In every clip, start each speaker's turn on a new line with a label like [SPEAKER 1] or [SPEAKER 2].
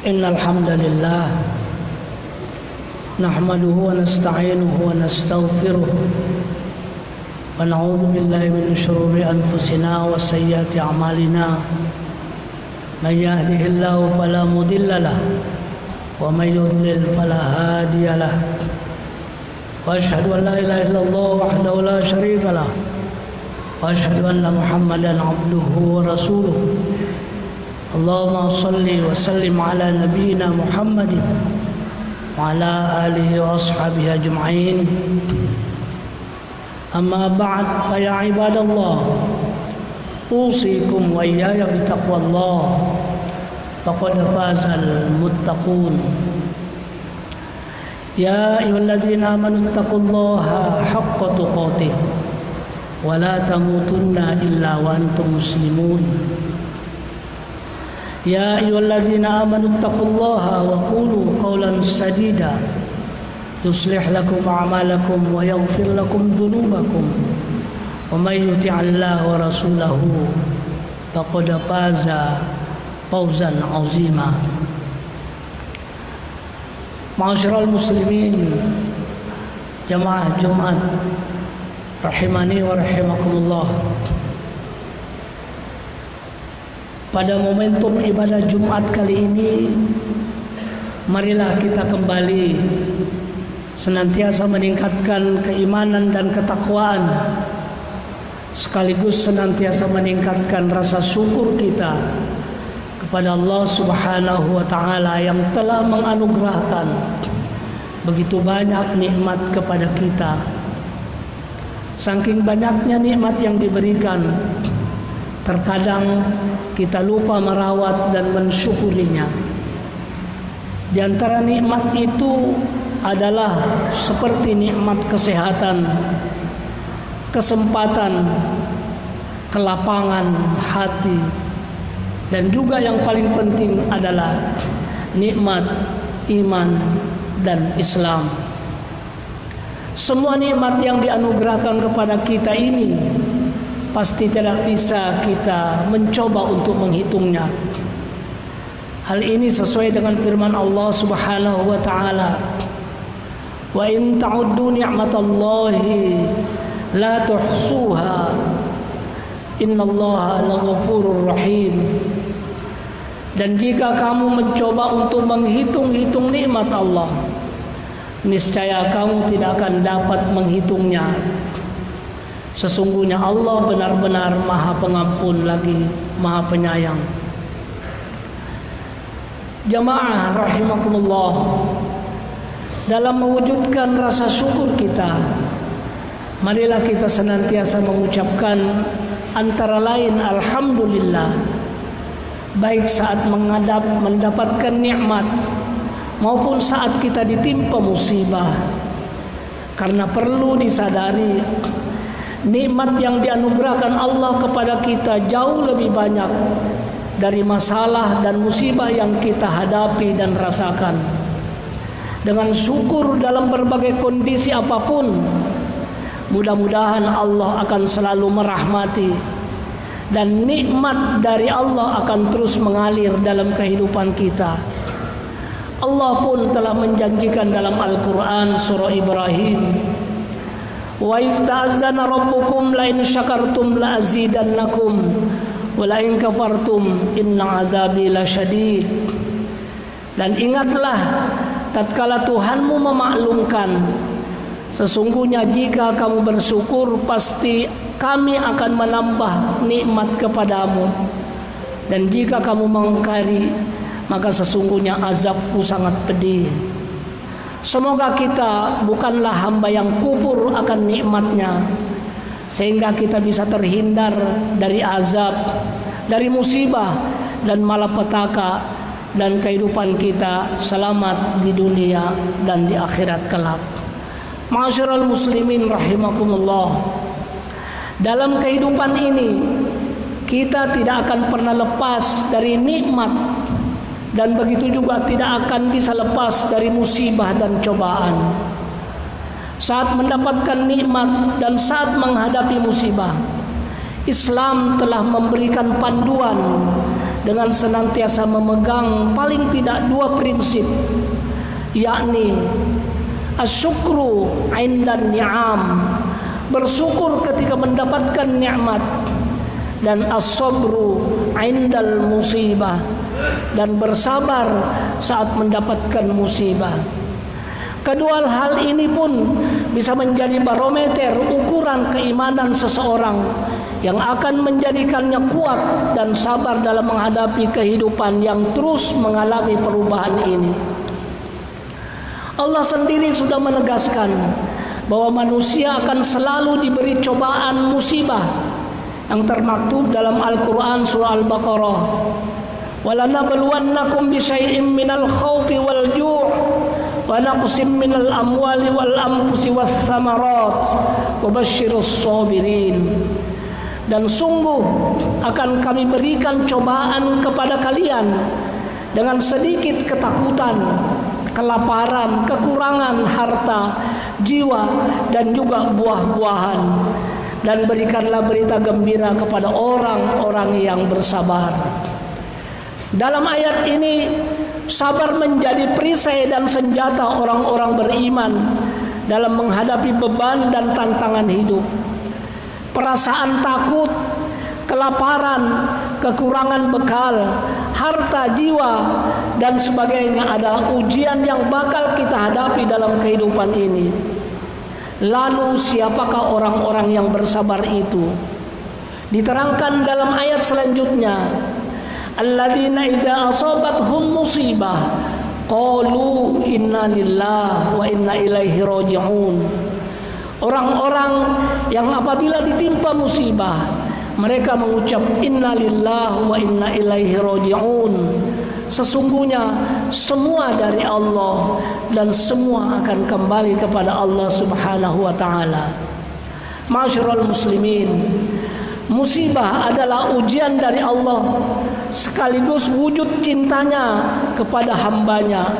[SPEAKER 1] Innal hamdalillah nahmaduhu wa nasta'inuhu wa nastaghfiruh wa na'udzu billahi min shururi anfusina wa sayyiati a'malina may yahdihillahu fala mudilla lahu wa may yudlil fala hadiya lahu wa asyhadu an la ilaha illallah wahdahu la syarika lahu wa asyhadu anna Muhammadan 'abduhu wa rasuluh. Allahumma salli wa sallim ala nabiyyina Muhammadin wa ala alihi wa ashabihi ajma'in. Amma ba'd, fa ya ibadallah, usikum wa iyaya bitaqwallah, faqad fazal muttaqun. Ya ayyuhalladzina amanu taqullaha haqqa tuqatih wa la tamutunna illa wa antum muslimun. Ya ayyuhalladzina amanu taqullaha wa qulu qawlan sadida yuslih lakum a'malakum wa yaghfir lakum dhunubakum wa may yuti'allaha wa rasulahu faqad faza fawzan 'azima. Ma'asyiral muslimin, jamaah Jumat rahimani wa rahimakumullah. Pada momentum ibadah Jumat kali ini, marilah kita kembali senantiasa meningkatkan keimanan dan ketakwaan, sekaligus senantiasa meningkatkan rasa syukur kita kepada Allah Subhanahu wa Ta'ala yang telah menganugerahkan begitu banyak nikmat kepada kita. Saking banyaknya nikmat yang diberikan, terkadang kita lupa merawat dan mensyukurinya. Di antara nikmat itu adalah seperti nikmat kesehatan, kesempatan, kelapangan hati, dan juga yang paling penting adalah nikmat iman dan Islam. Semua nikmat yang dianugerahkan kepada kita ini pasti tidak bisa kita mencoba untuk menghitungnya. Hal ini sesuai dengan firman Allah Subhanahu wa Ta'ala, wa in ta'uddu ni'matallahi la tuhsuha innallaha laghafurur rahim. Dan jika kamu mencoba untuk menghitung-hitung nikmat Allah, niscaya kamu tidak akan dapat menghitungnya. Sesungguhnya Allah benar-benar Maha Pengampun lagi Maha Penyayang. Jamaah rahimakumullah, dalam mewujudkan rasa syukur kita, marilah kita senantiasa mengucapkan antara lain alhamdulillah, baik saat mendapatkan nikmat maupun saat kita ditimpa musibah. Karena perlu disadari, nikmat yang dianugerahkan Allah kepada kita jauh lebih banyak dari masalah dan musibah yang kita hadapi dan rasakan. Dengan syukur dalam berbagai kondisi apapun, mudah-mudahan Allah akan selalu merahmati, dan nikmat dari Allah akan terus mengalir dalam kehidupan kita. Allah pun telah menjanjikan dalam Al-Quran surah Ibrahim, wa idz ta'azzana rabbukum la in syakartum la azidannakum wa la in kafartum inna azabi lasyadid. Dan ingatlah tatkala Tuhanmu memaklumkan, sesungguhnya jika kamu bersyukur pasti kami akan menambah nikmat kepadamu, dan jika kamu mengingkari maka sesungguhnya azabku sangat pedih. Semoga kita bukanlah hamba yang kufur akan nikmatnya, sehingga kita bisa terhindar dari azab, dari musibah dan malapetaka, dan kehidupan kita selamat di dunia dan di akhirat kelak. Ma'asyiral muslimin rahimakumullah, dalam kehidupan ini kita tidak akan pernah lepas dari nikmat dan begitu juga tidak akan bisa lepas dari musibah dan cobaan. Saat mendapatkan nikmat dan saat menghadapi musibah, Islam telah memberikan panduan dengan senantiasa memegang paling tidak dua prinsip, yakni asyukru indan ni'am, bersyukur ketika mendapatkan nikmat, dan as-sabru indal musibah, dan bersabar saat mendapatkan musibah. Kedua hal ini pun bisa menjadi barometer ukuran keimanan seseorang yang akan menjadikannya kuat dan sabar dalam menghadapi kehidupan yang terus mengalami perubahan ini. Allah sendiri sudah menegaskan bahwa manusia akan selalu diberi cobaan musibah yang termaktub dalam Al-Quran surah Al-Baqarah. وَلَنَبْلُوَنَّكُمْ بِشَيْءٍ مِّنَ الْخَوْفِ وَالْجُوعِ وَنَقْصٍ مِّنَ الْأَمْوَالِ وَالْأَنفُسِ وَالثَّمَرَاتِ وَبَشِّرِ الصَّابِرِينَ. Dan sungguh akan kami berikan cobaan kepada kalian dengan sedikit ketakutan, kelaparan, kekurangan harta, jiwa, dan juga buah-buahan. Dan berikanlah berita gembira kepada orang-orang yang bersabar. Dalam ayat ini, sabar menjadi perisai dan senjata orang-orang beriman dalam menghadapi beban dan tantangan hidup. Perasaan takut, kelaparan, kekurangan bekal, harta, jiwa, dan sebagainya adalah ujian yang bakal kita hadapi dalam kehidupan ini. Lalu siapakah orang-orang yang bersabar itu? Diterangkan dalam ayat selanjutnya, alladzina idza asabathum musibah qalu inna lillahi wa inna ilaihi raji'un. Orang-orang yang apabila ditimpa musibah, mereka mengucap inna lillahi wa inna ilaihi raji'un. Sesungguhnya semua dari Allah dan semua akan kembali kepada Allah Subhanahu wa taala. Ma'asyiral muslimin, musibah adalah ujian dari Allah sekaligus wujud cintanya kepada hambanya.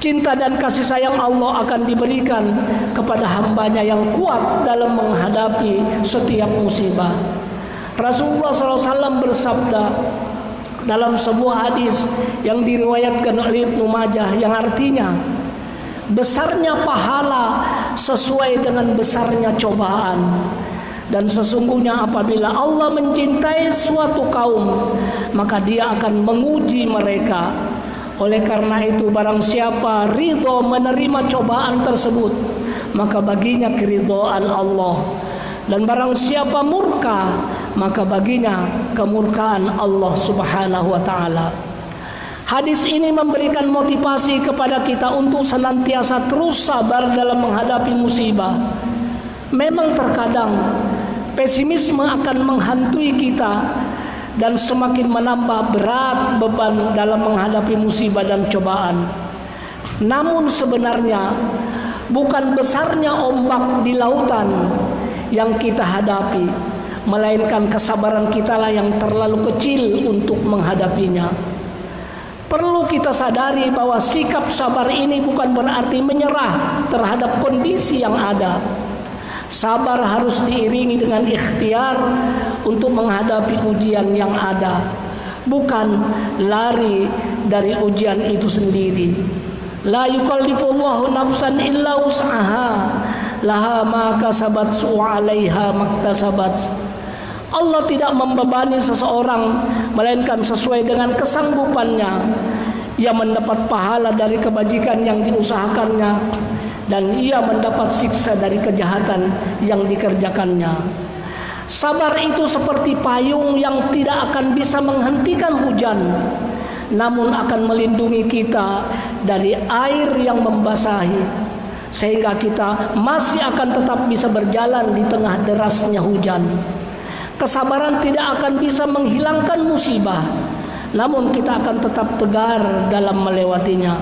[SPEAKER 1] Cinta dan kasih sayang Allah akan diberikan kepada hambanya yang kuat dalam menghadapi setiap musibah. Rasulullah SAW bersabda dalam sebuah hadis yang diriwayatkan oleh Ibnu Majah yang artinya, besarnya pahala sesuai dengan besarnya cobaan. Dan sesungguhnya apabila Allah mencintai suatu kaum, maka Dia akan menguji mereka. Oleh karena itu, barang siapa ridho menerima cobaan tersebut, maka baginya keridhaan Allah. Dan barang siapa murka, maka baginya kemurkaan Allah Subhanahu wa taala. Hadis ini memberikan motivasi kepada kita untuk senantiasa terus sabar dalam menghadapi musibah. Memang terkadang pesimisme akan menghantui kita dan semakin menambah berat beban dalam menghadapi musibah dan cobaan. Namun sebenarnya bukan besarnya ombak di lautan yang kita hadapi, melainkan kesabaran kitalah yang terlalu kecil untuk menghadapinya. Perlu kita sadari bahwa sikap sabar ini bukan berarti menyerah terhadap kondisi yang ada. Sabar harus diiringi dengan ikhtiar untuk menghadapi ujian yang ada, bukan lari dari ujian itu sendiri. La yukallifullahu nafsan illa wus'aha, laha ma kasabat wa 'alaiha maktasabat. Allah tidak membebani seseorang melainkan sesuai dengan kesanggupannya. Ia mendapat pahala dari kebajikan yang diusahakannya, dan ia mendapat siksa dari kejahatan yang dikerjakannya. Sabar itu seperti payung yang tidak akan bisa menghentikan hujan, namun akan melindungi kita dari air yang membasahi, sehingga kita masih akan tetap bisa berjalan di tengah derasnya hujan. Kesabaran tidak akan bisa menghilangkan musibah, namun kita akan tetap tegar dalam melewatinya.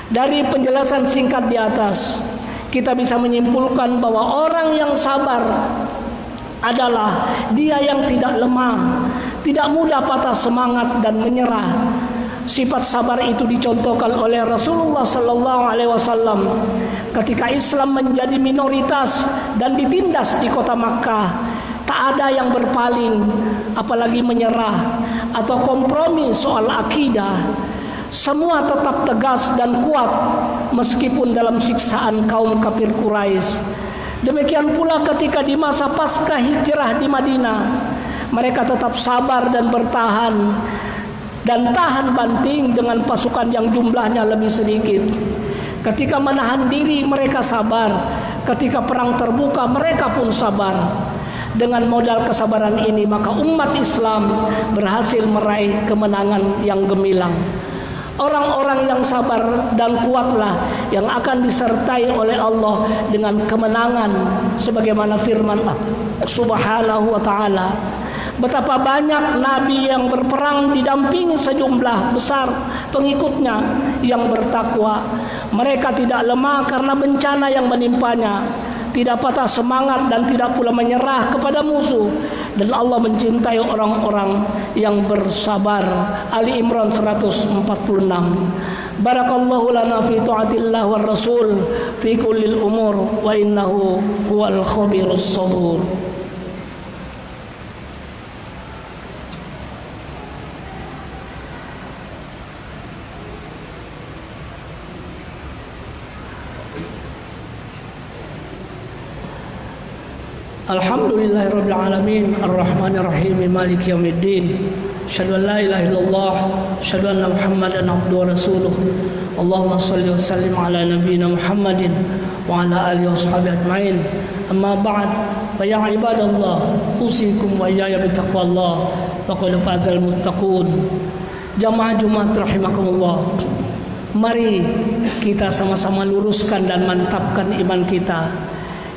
[SPEAKER 1] Dari penjelasan singkat di atas, kita bisa menyimpulkan bahwa orang yang sabar adalah dia yang tidak lemah, tidak mudah patah semangat dan menyerah. Sifat sabar itu dicontohkan oleh Rasulullah sallallahu alaihi wasallam ketika Islam menjadi minoritas dan ditindas di kota Makkah. Tak ada yang berpaling, apalagi menyerah atau kompromi soal akidah. Semua tetap tegas dan kuat meskipun dalam siksaan kaum kafir Quraisy. Demikian pula ketika di masa pasca hijrah di Madinah, mereka tetap sabar dan bertahan dan tahan banting dengan pasukan yang jumlahnya lebih sedikit. Ketika menahan diri mereka sabar, ketika perang terbuka mereka pun sabar. Dengan modal kesabaran ini maka umat Islam berhasil meraih kemenangan yang gemilang. Orang-orang yang sabar dan kuatlah yang akan disertai oleh Allah dengan kemenangan sebagaimana firman Allah Subhanahu wa taala. Betapa banyak nabi yang berperang didampingi sejumlah besar pengikutnya yang bertakwa. Mereka tidak lemah karena bencana yang menimpanya, tidak patah semangat dan tidak pula menyerah kepada musuh. Dan Allah mencintai orang-orang yang bersabar. Ali Imran 146. Barakallahu lana fi ta'atillah war rasul fi kullil umur wa innahu huwal khabirus sabur. Alhamdulillahirabbil alamin arrahmanir rahim maliki yaumiddin. Asyhadu an la ilaha illallah, asyhadu anna Muhammadan abduhu wa rasuluh. Allahumma shalli wa sallim ala nabiyyina Muhammadin wa ala alihi washabihi ajmain. Amma ba'd, fa ya ibadallah, usikum wa iyaya bittaqwallah, faqad fazal muttaqun. Jamaah Jumat rahimakumullah. Mari kita sama-sama luruskan dan mantapkan iman kita,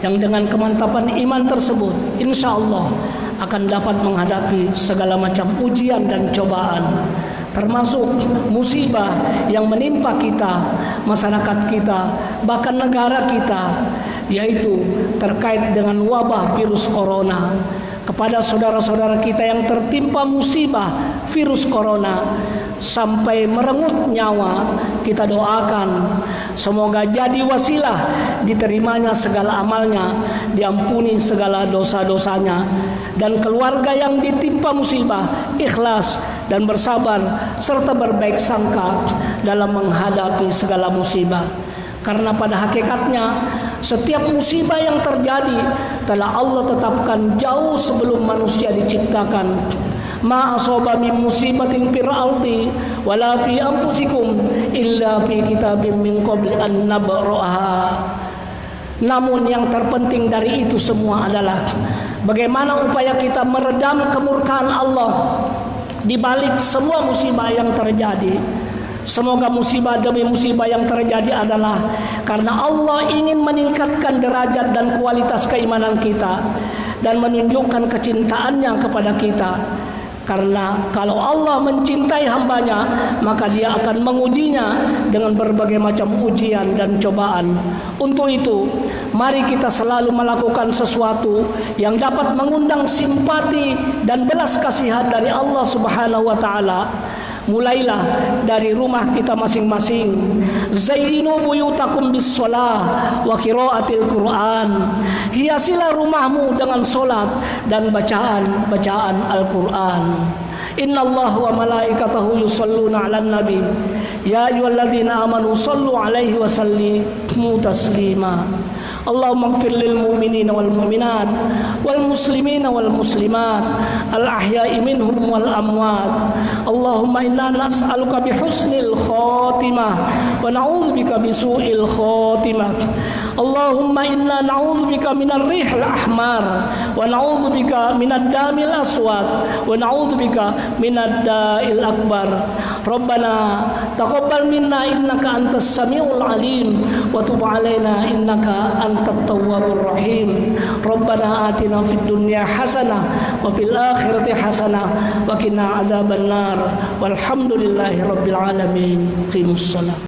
[SPEAKER 1] yang dengan kemantapan iman tersebut insya Allah akan dapat menghadapi segala macam ujian dan cobaan, termasuk musibah yang menimpa kita, masyarakat kita, bahkan negara kita, yaitu terkait dengan wabah virus corona. Kepada saudara-saudara kita yang tertimpa musibah virus corona sampai merenggut nyawa, kita doakan semoga jadi wasilah diterimanya segala amalnya, diampuni segala dosa-dosanya, dan keluarga yang ditimpa musibah ikhlas dan bersabar serta berbaik sangka dalam menghadapi segala musibah. Karena pada hakikatnya setiap musibah yang terjadi telah Allah tetapkan jauh sebelum manusia diciptakan. Ma asaba min musibatin fil ardi wala fi anfusikum illa fi kitabim min qabli an nabraha. Namun yang terpenting dari itu semua adalah bagaimana upaya kita meredam kemurkaan Allah di balik semua musibah yang terjadi. Semoga musibah demi musibah yang terjadi adalah karena Allah ingin meningkatkan derajat dan kualitas keimanan kita dan menunjukkan kecintaannya kepada kita. Karena kalau Allah mencintai hambanya, maka dia akan mengujinya dengan berbagai macam ujian dan cobaan. Untuk itu, mari kita selalu melakukan sesuatu yang dapat mengundang simpati dan belas kasihan dari Allah Subhanahu wa taala. Mulailah dari rumah kita masing-masing. Zayyinu buyutakum bis-shalah wa qiraatil Qur'an. Hiasilah rumahmu dengan salat dan bacaan Al-Qur'an. Innallaha wa malaikatahu yusholluna 'alan nabi. Ya ayyuhalladzina amanu shallu 'alaihi wa sallimu taslima. Allahumma ighfir lil mu'minina wal mu'minat wal muslimina wal muslimat al ahya'i minhum wal amwat. Allahumma inna nas'aluka bi husnil khatimah wa na'udzubika bi su'il khatimah. Allahumma inna na'udzubika minar rihil ahmar wa na'udzubika minad damil aswad wa na'udzubika minad da'il akbar. Rabbana taqabbal minna innaka antas samiul alim wa tub alaina innaka antat tawwabur rahim. Rabbana atina fid dunya hasanah wa fil akhirati hasanah wa qina adzabannar. Walhamdulillahi rabbil alamin. Qimus shalah.